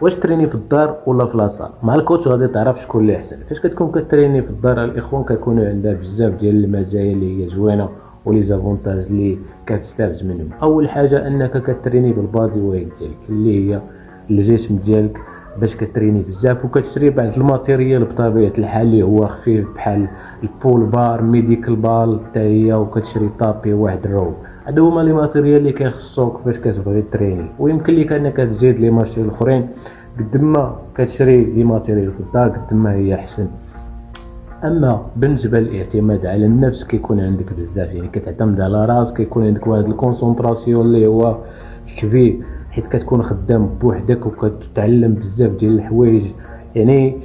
واش تريني في الدار ولا في لاصال؟ مع الكوتش غادي تعرف شكون اللي احسن. فاش كتكون كتريني في الدار الاخوان كيكونوا عندها بزاف ديال المزايا اللي هي زوينه ولي زافونتاج اللي كتستافد منهم. اول حاجه انك كتريني بالبادي ويت ديالك اللي هي الجسم ديالك باش كتريني بزاف، وكتشري بعض الماتيريال بطبيعه الحال اللي هو خفيف بحال البول بار ميديكال بال حتى هي، وكتشري طابي واحد الروب. هادو هما لي ماتيريال اللي كيخصوك باش كتبغي تريني. ويمكن لك انك تزيد لي مارشي الاخرين قد ما كتشري لي ماتيريال في الدار قد ما هي احسن. اما بالنسبه للاعتماد على النفس كيكون عندك بزاف، يعني كتعتمد على راسك، كيكون عندك واحد الكونسونطراسيون اللي هو كبير حيت كتكون خدام بوحدك وكتتعلم بزاف ديال الحوايج. يعني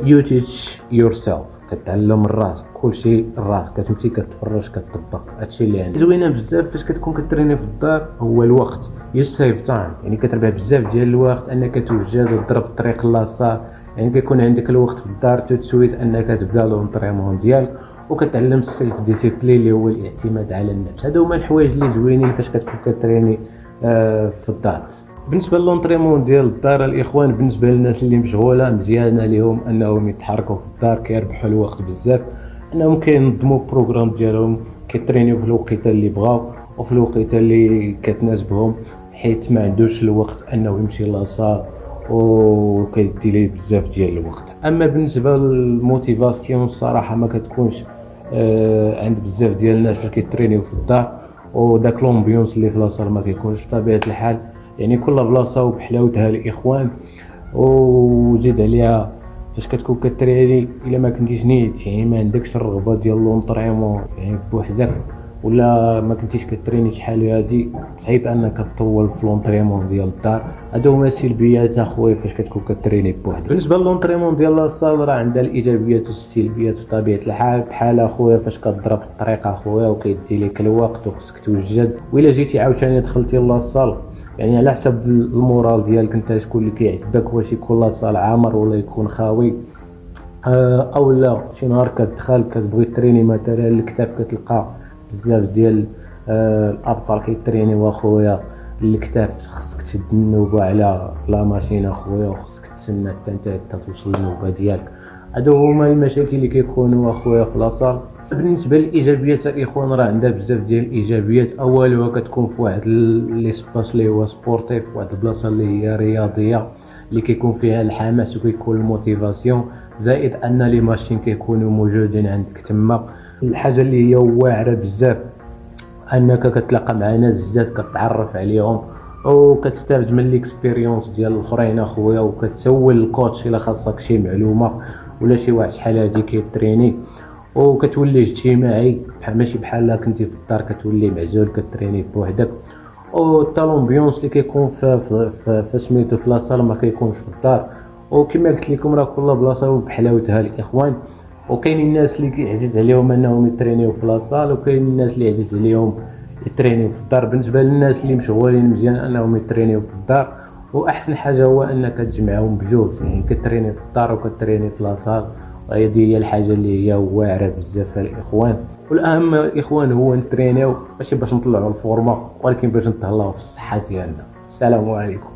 يو تيتش يور سيلف، كتعلم الراس كلشي الراس، كتمشي كتفرج كتطبق. هادشي اللي عندي زوينه بزاف فاش كتكون كتريني في الدار هو الوقت. يو سيف تايم، يعني كتربح بزاف ديال الوقت انك توجد وتضرب الطريق لاصال. يعني كيكون عندك الوقت في الدار تسويت انك تبدا لونطريمون ديالك، وكتعلم السيلف ديسيبلين اللي هو الاعتماد على النفس. هادو هما الحوايج اللي زوينين فاش كتكون كتريني في الدار. بالنسبه للونطريمون ديال الدار الاخوان، بالنسبه للناس اللي مشغوله مزيانه ليهم انهم يتحركوا في الدار، كيربحوا الوقت بزاف انهم كينظموا البروغرام ديالهم، كيترينيو في الوقيته اللي بغاو وفي الوقيته اللي كتناسبهم، حيت ما عندوش الوقت انه يمشي لاصال وكيدي ليه بزاف ديال الوقت. اما بالنسبه للموتيفاسيون الصراحه ما كتكونش عند بزاف ديال الناس فاش كيترينيو في الدار، وداك لومبيونس اللي في لاصال ما كيكونش بطبيعه الحال. يعني كل بلاصه وبحلاوتها الاخوان. وزيد عليها فاش كتكون كتريني الا ما كنتيش نيت، يعني ما عندكش الرغبه ديال لونطريمون يعني بوحدك، ولا ما كنتيش كتريني شحال هادي، صعيب انك تطول في لونطريمون ديال الدار. هادو هما السلبيات اخويا فاش كتكون كتريني بوحدك. بالنسبه للونطريمون ديال لاصال راه عندها الايجابيات والسلبيات بطبيعه الحال. بحال اخويا فاش كتضرب في الطريق اخويا وكيدي لك الوقت وخصك توجد، وإلا جيتي عاوتاني دخلتي لاصال يعني على حسب المورال ديالك انت شكون اللي كيعجبك، واش يكون لاصال عامر ولا يكون خاوي. او لا شي نهار كتدخل كتبغي تريني مثلا الكتاف كتلقى بزاف ديال الابطال كيترينيو اخويا الكتاف، خصك تشد النوبه على لا ماشين اخويا وخصك تسنى حتى انت توصل النوبه ديالك. هادو هما المشاكل اللي كيكونوا اخويا في لاصال. بالنسبه للايجابيات الاخوان راه عندها بزاف ديال الايجابيات. اولها كتكون في واحد لي سباس اللي هو سبورتيف، واحد البلاصه اللي هي رياضيه اللي كيكون فيها الحماس وكيكون الموتيفاسيون، زائد ان لي ماشين كيكونوا موجودين عندك تما. الحاجه اللي هي واعره بزاف انك كتلاقى مع ناس جداد كتعرف عليهم وكتستافد من ليكسبيريونس ديال الاخرين اخويا، وكتسول الكوتش الا خاصك شي معلومه ولا شي واحد شحال هادي كيتريني، وكتولي اجتماعي بحال ماشي بحال كنتي في الدار كتولي معزول كتريني بوحدك. حتى لومبيونس اللي كيكون في سميتو في لاصال ما كيكونش في الدار. وكما قلت لكم راه كل بلاصه وبحلاوتها الاخوان. وكاين الناس اللي كيعزيز عليهم انهم يترينيو في لاصال، وكاين الناس اللي يعزيز عليهم يترينيو في الدار. بالنسبه للناس اللي مشغولين مزيان انهم يترينيو في الدار، واحسن حاجه هو انك تجمعهم بجوج، يعني كتريني في الدار وكتريني في لاصال. وهذه هي الحاجه اللي هي واعره بزاف الاخوان. والاهم الاخوان هو نترينيو ماشي باش نطلعوا الفورمه، ولكن باش نتهلاو في الصحه ديالنا. السلام عليكم.